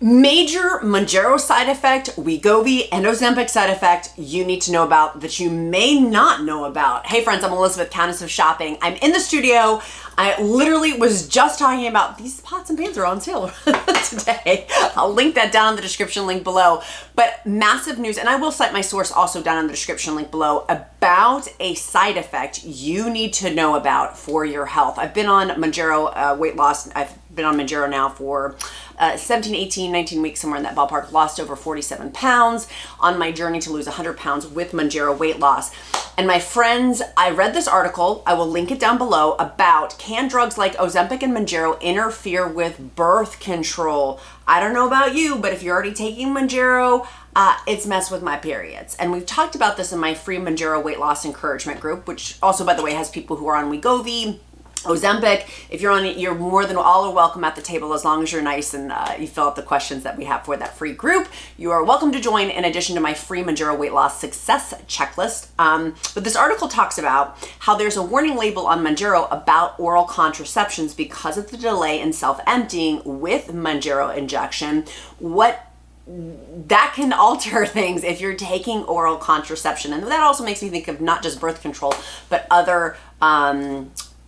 Major Mounjaro side effect, Wegovy, and Ozempic side effect you need to know about that you may not know about. Hey friends, I'm Elizabeth, Countess of Shopping. I'm in the studio. I literally was just talking about these pots and pans are on sale today. I'll link that down in the description link below. But massive news, and I will cite my source also down in the description link below, about a side effect you need to know about for your health. I've been on Mounjaro weight loss. I've been on Mounjaro now for 17, 18, 19 weeks, somewhere in that ballpark. Lost over 47 pounds on my journey to lose 100 pounds with Mounjaro weight loss. And my friends, I read this article, I will link it down below, about can drugs like Ozempic and Mounjaro interfere with birth control? I don't know about you, but if you're already taking Mounjaro, it's messed with my periods. And we've talked about this in my free Mounjaro weight loss encouragement group, which also, by the way, has people who are on Wegovy, Ozempic. If you're on it, you're more than all are welcome at the table as long as you're nice and you fill out the questions that we have for that free group. You are welcome to join in addition to my free Mounjaro weight loss success checklist. But this article talks about how there's a warning label on Mounjaro about oral contraceptions because of the delay in self-emptying with Mounjaro injection. What that can alter things if you're taking oral contraception. And that also makes me think of not just birth control, but other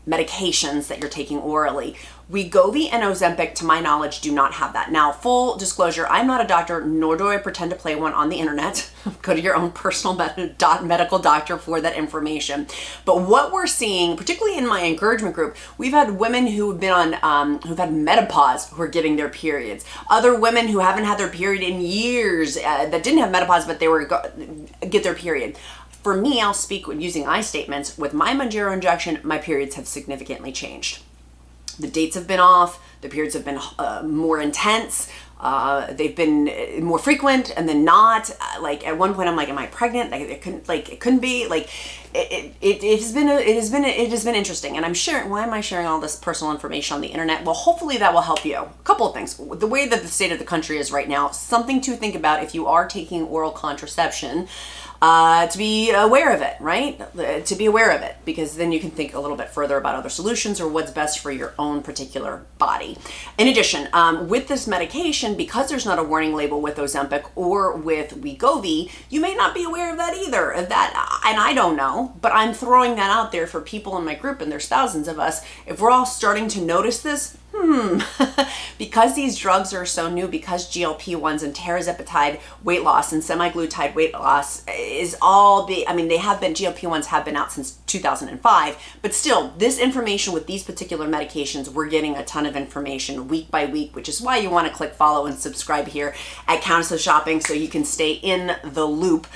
medications that you're taking orally. Wegovy and Ozempic, to my knowledge, do not have that. Now, full disclosure, I'm not a doctor, nor do I pretend to play one on the internet. Go to your own personal medical doctor for that information. But what we're seeing, particularly in my encouragement group, we've had women who've been on, who've had menopause who are getting their periods. Other women who haven't had their period in years, that didn't have menopause, but they were get their period. For me, I'll speak using I statements. With my Mounjaro injection, my periods have significantly changed. The dates have been off, the periods have been more intense, they've been more frequent and then not. Like at one point I'm like, am I pregnant? Like it couldn't be. Like it has been interesting. And I'm sharing, why am I sharing all this personal information on the internet? Well, hopefully that will help you. A couple of things. The way that the state of the country is right now, something to think about if you are taking oral contraception. To be aware of it, right? To be aware of it, because then you can think a little bit further about other solutions or what's best for your own particular body. In addition, with this medication, because there's not a warning label with Ozempic or with Wegovy, you may not be aware of that either. And I don't know, but I'm throwing that out there for people in my group, and there's thousands of us. If we're all starting to notice this, because these drugs are so new, because GLP-1s and tirzepatide weight loss and semaglutide weight loss is all GLP-1s have been out since 2005, but still this information with these particular medications, we're getting a ton of information week by week, which is why you want to click follow and subscribe here at Countess of Shopping so you can stay in the loop.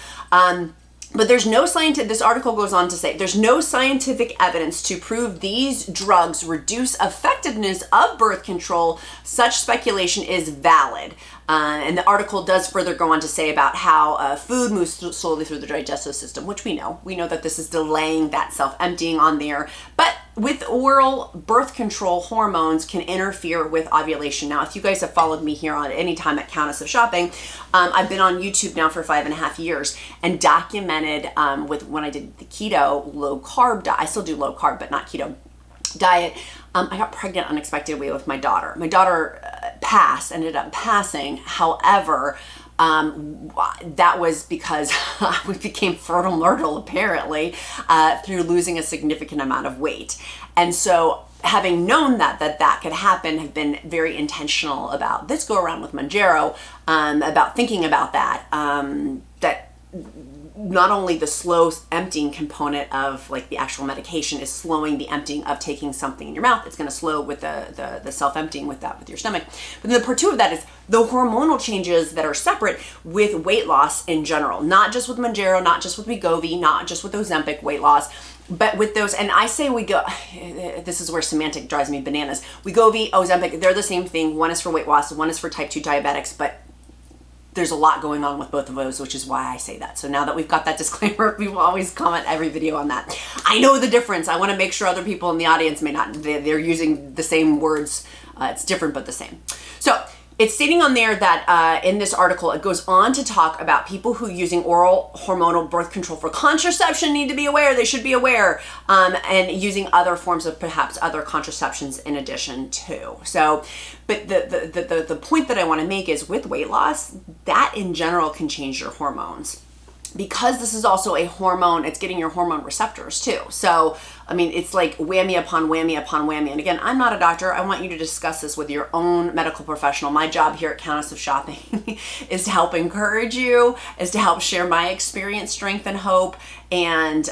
But there's no this article goes on to say, there's no scientific evidence to prove these drugs reduce effectiveness of birth control. Such speculation is valid. And the article does further go on to say about how food moves slowly through the digestive system, which we know. We know that this is delaying that self-emptying on there. But with oral birth control, hormones can interfere with ovulation. Now, if you guys have followed me here on any time at Countess of Shopping, I've been on YouTube now for 5.5 years and documented with when I did the keto low carb diet. I still do low carb, but not keto diet. I got pregnant unexpectedly with my daughter. My daughter ended up passing. However, that was because we became fertile myrtle apparently through losing a significant amount of weight. And so having known that could happen, have been very intentional about this go around with Mounjaro, about thinking about that, that not only the slow emptying component of like the actual medication is slowing the emptying of taking something in your mouth. It's going to slow with the self-emptying with your stomach. But then the part two of that is the hormonal changes that are separate with weight loss in general, not just with Mounjaro, not just with Wegovy, not just with Ozempic weight loss, but with those, and I say this is where semantic drives me bananas. Wegovy, Ozempic, they're the same thing. One is for weight loss, one is for type 2 diabetics, but there's a lot going on with both of those, which is why I say that. So now that we've got that disclaimer, we will always comment every video on that. I know the difference. I want to make sure other people in the audience may not, they're using the same words. It's different, but the same. So it's stating on there that in this article, it goes on to talk about people who using oral hormonal birth control for contraception need to be aware. They should be aware, and using other forms of perhaps other contraceptions in addition too. So, but the point that I want to make is with weight loss, that in general can change your hormones. Because this is also a hormone, it's getting your hormone receptors too. So, I mean, it's like whammy upon whammy upon whammy. And again, I'm not a doctor. I want you to discuss this with your own medical professional. My job here at Countess of Shopping is to help encourage you, is to help share my experience, strength, and hope, and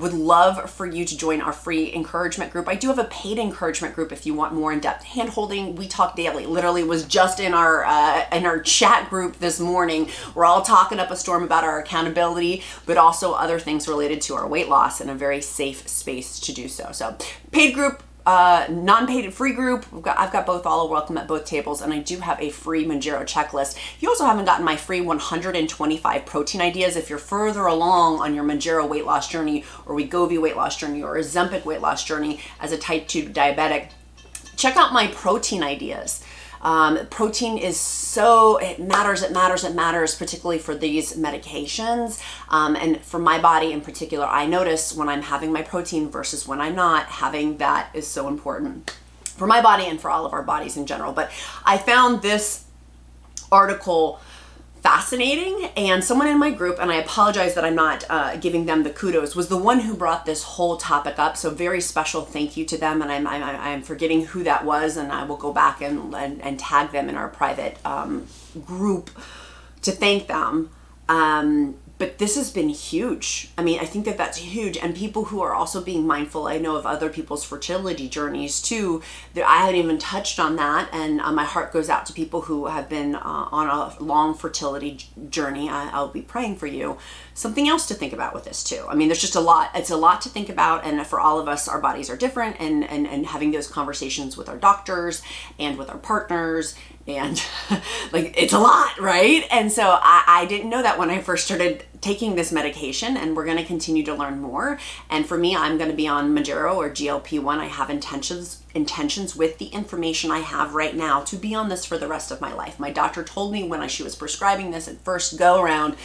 would love for you to join our free encouragement group. I do have a paid encouragement group if you want more in-depth hand-holding. We talk daily. Literally was just in our chat group this morning. We're all talking up a storm about our accountability, but also other things related to our weight loss in a very safe space to do so. So paid group, non-paid free group. I've got both, all welcome at both tables, and I do have a free Mounjaro checklist. If you also haven't gotten my free 125 protein ideas, if you're further along on your Mounjaro weight loss journey, or Wegovy weight loss journey, or Ozempic weight loss journey as a type 2 diabetic, check out my protein ideas. Protein is so, it matters, particularly for these medications. And for my body in particular, I notice when I'm having my protein versus when I'm not having that is so important for my body and for all of our bodies in general. But I found this article fascinating, and someone in my group, and I apologize that I'm not giving them the kudos, was the one who brought this whole topic up. So very special thank you to them, and I'm forgetting who that was, and I will go back and tag them in our private group to thank them. But this has been huge. I mean, I think that that's huge. And people who are also being mindful, I know of other people's fertility journeys too, that I haven't even touched on that. And my heart goes out to people who have been on a long fertility journey. I'll be praying for you. Something else to think about with this too. I mean, there's just a lot. It's a lot to think about. And for all of us, our bodies are different, and having those conversations with our doctors and with our partners, and like, it's a lot, right? And so I didn't know that when I first started taking this medication, and we're going to continue to learn more. And for me, I'm going to be on Mounjaro or GLP-1. I have intentions with the information I have right now to be on this for the rest of my life. My doctor told me when she was prescribing this at first go around,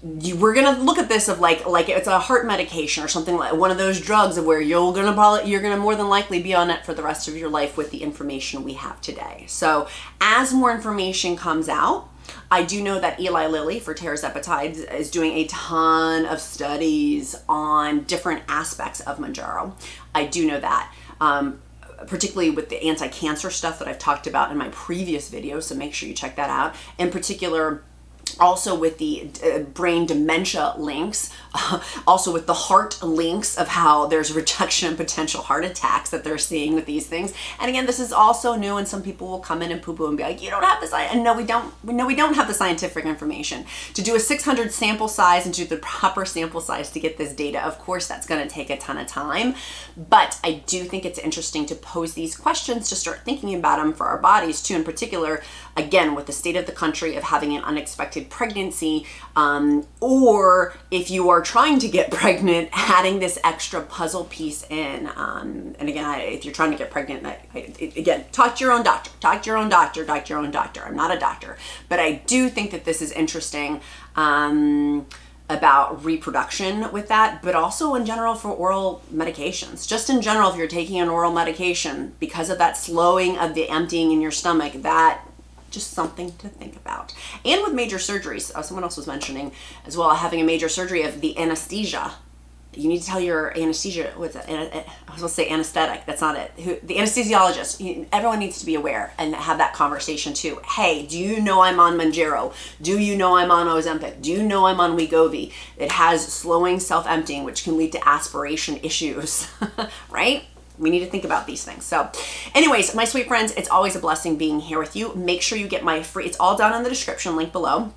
we're gonna look at this of like it's a heart medication or something, like one of those drugs where you're gonna more than likely be on it for the rest of your life with the information we have today. So as more information comes out, I do know that Eli Lilly for tirzepatide is doing a ton of studies on different aspects of Mounjaro. I do know that. Particularly with the anti-cancer stuff that I've talked about in my previous video, so make sure you check that out. In particular, also with the brain dementia links, also with the heart links of how there's reduction in potential heart attacks that they're seeing with these things. And again, this is also new, and some people will come in and poo-poo and be like, you don't have the science. And no, we don't have the scientific information. To do a 600 sample size and do the proper sample size to get this data, of course, that's going to take a ton of time. But I do think it's interesting to pose these questions, to start thinking about them for our bodies too, in particular, again, with the state of the country of having an unexpected pregnancy, or if you are trying to get pregnant, adding this extra puzzle piece in. And again, if you're trying to get pregnant, again, talk to your own doctor. I'm not a doctor, but I do think that this is interesting about reproduction with that, but also in general for oral medications. Just in general, if you're taking an oral medication, because of that slowing of the emptying in your stomach, that just something to think about. And with major surgeries, someone else was mentioning as well, having a major surgery of the anesthesia. You need to tell your anesthesia, what's that? I was supposed to say anesthetic, that's not it. The anesthesiologist, everyone needs to be aware and have that conversation too. Hey, do you know I'm on Mounjaro? Do you know I'm on Ozempic? Do you know I'm on Wegovy? It has slowing self-emptying, which can lead to aspiration issues, right? We need to think about these things. So anyways, my sweet friends, it's always a blessing being here with you. Make sure you get my free, it's all down in the description, link below,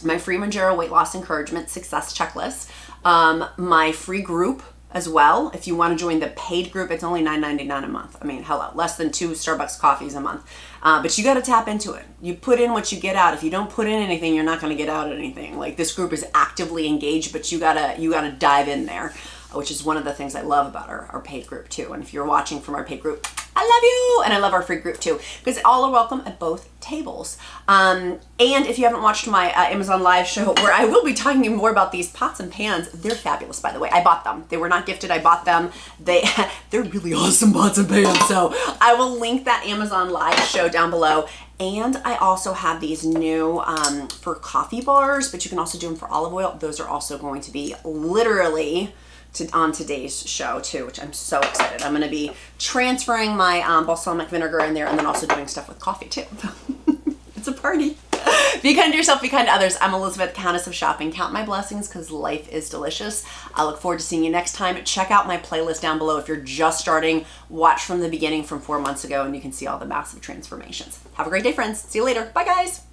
my free Mounjaro weight loss encouragement success checklist, my free group as well. If you want to join the paid group, it's only $9.99 a month. I mean, hello, less than 2 Starbucks coffees a month. But you got to tap into it. You put in what you get out. If you don't put in anything, you're not going to get out anything. Like, this group is actively engaged, but you gotta dive in there. which is one of the things I love about our paid group too. And if you're watching from our paid group, I love you, and I love our free group too, because all are welcome at both tables. And if you haven't watched my Amazon Live show, where I will be talking more about these pots and pans, they're fabulous, by the way. I bought them. They were not gifted. I bought them. They're really awesome pots and pans. So I will link that Amazon Live show down below. And I also have these new for coffee bars, but you can also do them for olive oil. Those are also going to be literally on today's show too, which I'm so excited. I'm going to be transferring my balsamic vinegar in there, and then also doing stuff with coffee too. It's a party. Be kind to yourself, be kind to others. I'm Elizabeth, Countess of Shopping. Count my blessings, because life is delicious. I look forward to seeing you next time. Check out my playlist down below if you're just starting. Watch from the beginning from 4 months ago, and you can see all the massive transformations. Have a great day, friends. See you later. Bye, guys.